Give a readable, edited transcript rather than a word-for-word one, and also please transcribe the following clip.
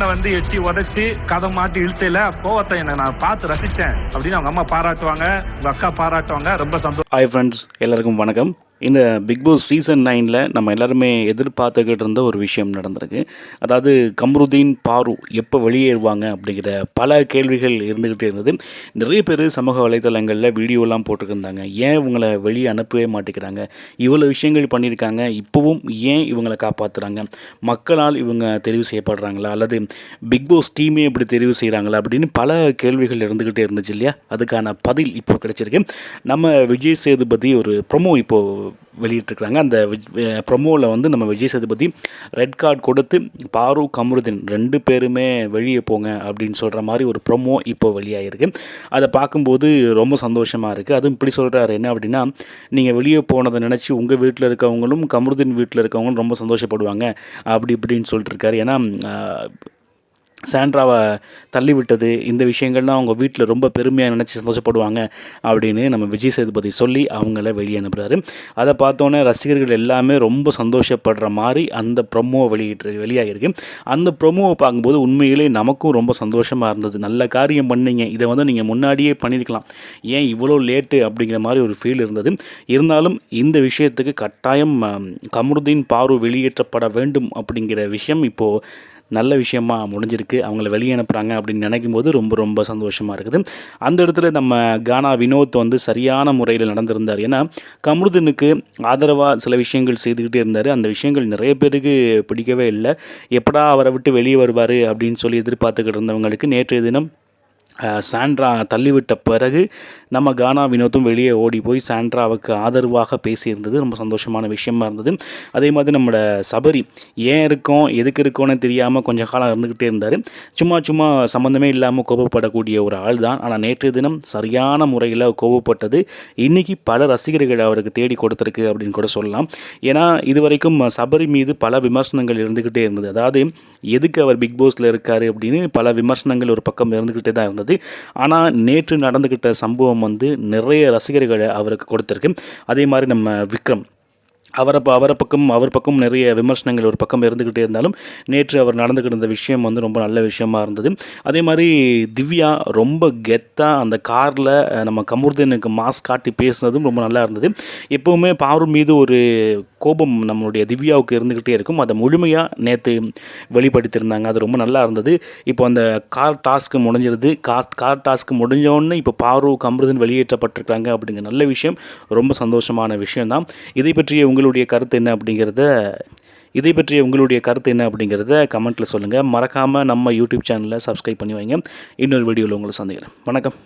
வந்து எட்டி உதைச்சி கதை மாட்டி இழுத்தையில கோவத்தை என்ன நான் பார்த்து ரசித்தேன் அப்படின்னு அவங்க அம்மா பாராட்டுவாங்க, உங்கள் அக்கா பாராட்டுவாங்க. ரொம்ப சந்தோஷம். ஹாய் ஃப்ரெண்ட்ஸ், எல்லாருக்கும் வணக்கம். இந்த பிக் பாஸ் சீசன் 9 நம்ம எல்லாருமே எதிர்பார்த்துக்கிட்டு இருந்த ஒரு விஷயம் நடந்திருக்கு. அதாவது கம்ருதீன், பாரு எப்போ வெளியேறுவாங்க அப்படிங்கிற பல கேள்விகள் இருந்துக்கிட்டே இருந்தது. நிறைய பேர் சமூக வலைத்தளங்களில் வீடியோலாம் போட்டுருந்தாங்க. ஏன் இவங்களை வெளியே அனுப்பவே மாட்டேங்கிறாங்க, இவ்வளோ விஷயங்கள் பண்ணியிருக்காங்க, இப்போவும் ஏன் இவங்களை காப்பாற்றுறாங்க, மக்களால் இவங்க தெரிவு செய்யப்படுறாங்களா அல்லது பிக் பாஸ் டீமே இப்படி தெரிவு செய்கிறாங்களா அப்படின்னு பல கேள்விகள் இருந்துக்கிட்டே இருந்துச்சு இல்லையா. அதுக்கான பதில் இப்போ கிடச்சிருக்கு. நம்ம விஜய் சேதுபதி ஒரு ப்ரொமோ இப்போது வெளியிட்டிருக்கிறாங்க. அந்த ப்ரொமோவில் வந்து நம்ம விஜய் சேதுபதி ரெட் கார்டு கொடுத்து பாரு, கம்ருதீன் 2 பேருமே வெளியே போங்க அப்படின்னு சொல்கிற மாதிரி ஒரு ப்ரொமோ இப்போ வெளியாகிருக்கு. அதை பார்க்கும்போது ரொம்ப சந்தோஷமாக இருக்குது. அதுவும் இப்படி சொல்கிறாரு என்ன அப்படின்னா, நீங்கள் வெளியே போனதை நினச்சி உங்கள் வீட்டில் இருக்கவங்களும் கம்ருதீன் வீட்டில் இருக்கவங்களும் ரொம்ப சந்தோஷப்படுவாங்க அப்படி இப்படின்னு சொல்லிட்டு இருக்காரு. ஏன்னா சாண்ட்ராவை தள்ளிவிட்டது, இந்த விஷயங்கள்லாம் அவங்க வீட்டில் ரொம்ப பெருமையாக நினச்சி சந்தோஷப்படுவாங்க அப்படின்னு நம்ம விஜய் சேதுபதி சொல்லி அவங்கள வெளியே அனுப்புகிறாரு. அதை பார்த்தோன்னே ரசிகர்கள் எல்லாமே ரொம்ப சந்தோஷப்படுற மாதிரி அந்த ப்ரொமோ வெளியாகிருக்கு. அந்த ப்ரொமோவை பார்க்கும்போது உண்மையிலே நமக்கும் ரொம்ப சந்தோஷமாக இருந்தது. நல்ல காரியம் பண்ணீங்க, இதை வந்து நீங்கள் முன்னாடியே பண்ணியிருக்கலாம், ஏன் இவ்வளோ லேட்டு அப்படிங்கிற மாதிரி ஒரு ஃபீல் இருந்தது. இருந்தாலும் இந்த விஷயத்துக்கு கட்டாயம் கம்ருதீன், பாரு வெளியேற்றப்பட வேண்டும் அப்படிங்கிற விஷயம் இப்போது நல்ல விஷயமாக முடிஞ்சிருக்கு. அவங்கள வெளியே அனுப்புகிறாங்க அப்படின்னு நினைக்கும் போது ரொம்ப ரொம்ப சந்தோஷமாக இருக்குது. அந்த இடத்துல நம்ம கானா வினோத் வந்து சரியான முறையில் நடந்திருந்தார். ஏன்னா கம்ருதீனுக்கு ஆதரவாக சில விஷயங்கள் செய்துக்கிட்டே இருந்தார். அந்த விஷயங்கள் நிறைய பேருக்கு பிடிக்கவே இல்லை. எப்படா அவரை விட்டு வெளியே வருவார் அப்படின்னு சொல்லி எதிர்பார்த்துக்கிட்டு இருந்தவங்களுக்கு நேற்றைய தினம் சாண்ட்ரா தள்ளிவிட்ட பிறகு நம்ம கானா வினோத்தும் வெளியே ஓடி போய் சாண்ட்ராவுக்கு ஆதரவாக பேசியிருந்தது ரொம்ப சந்தோஷமான விஷயமா இருந்தது. அதே மாதிரி நம்மளோட சபரி ஏன் இருக்கோம் எதுக்கு இருக்கோன்னு தெரியாமல் கொஞ்சம் காலம் இருந்துக்கிட்டே இருந்தார். சும்மா சம்மந்தமே இல்லாமல் கோபப்படக்கூடிய ஒரு ஆள் தான். ஆனால் நேற்றைய தினம் சரியான முறையில் கோபப்பட்டது இன்றைக்கி பல ரசிகர்கள் அவருக்கு தேடி கொடுத்துருக்கு அப்படின்னு கூட சொல்லலாம். ஏன்னா இதுவரைக்கும் சபரி மீது பல விமர்சனங்கள் இருந்துக்கிட்டே இருந்தது. அதாவது எதுக்கு அவர் பிக் பாஸில் இருக்கார் அப்படின்னு பல விமர்சனங்கள் ஒரு பக்கம் இருந்துக்கிட்டே தான் இருந்தது. ஆனால் நேற்று நடந்துக்கிட்ட சம்பவம் வந்து நிறைய ரசிகர்களை அவருக்கு கொடுத்துருக்கு. அதே மாதிரி நம்ம விக்ரம் அவர் பக்கம் நிறைய விமர்சனங்கள் ஒரு பக்கம் இருந்துக்கிட்டே இருந்தாலும் நேற்று அவர் நடந்துக்கிட்டு இருந்த விஷயம் வந்து ரொம்ப நல்ல விஷயமா இருந்தது. அதே மாதிரி திவ்யா ரொம்ப கெத்தாக அந்த காரில் நம்ம கம்ருதீனுக்கு மாஸ்க் காட்டி பேசுனதும் ரொம்ப நல்லா இருந்தது. எப்போவுமே பாரு மீது ஒரு கோபம் நம்மளுடைய திவ்யாவுக்கு இருந்துக்கிட்டே இருக்கும். அதை முழுமையாக நேற்று வெளிப்படுத்தியிருந்தாங்க. அது ரொம்ப நல்லா இருந்தது. இப்போ அந்த கார் டாஸ்க்கு முடிஞ்சிருது. கார் டாஸ்க்கு முடிஞ்சோடனே இப்போ பாரு, கம்ருதீன் வெளியேற்றப்பட்டிருக்காங்க அப்படிங்கிற நல்ல விஷயம், ரொம்ப சந்தோஷமான விஷயம்தான். இதை பற்றிய உங்களுடைய கருத்து என்ன அப்படிங்கிறத கமெண்ட்டில் சொல்லுங்கள். மறக்காமல் நம்ம யூடியூப் சேனலை சப்ஸ்கிரைப் பண்ணி வைங்க. இன்னொரு வீடியோவில் உங்களை சந்திக்கிறேன். வணக்கம்.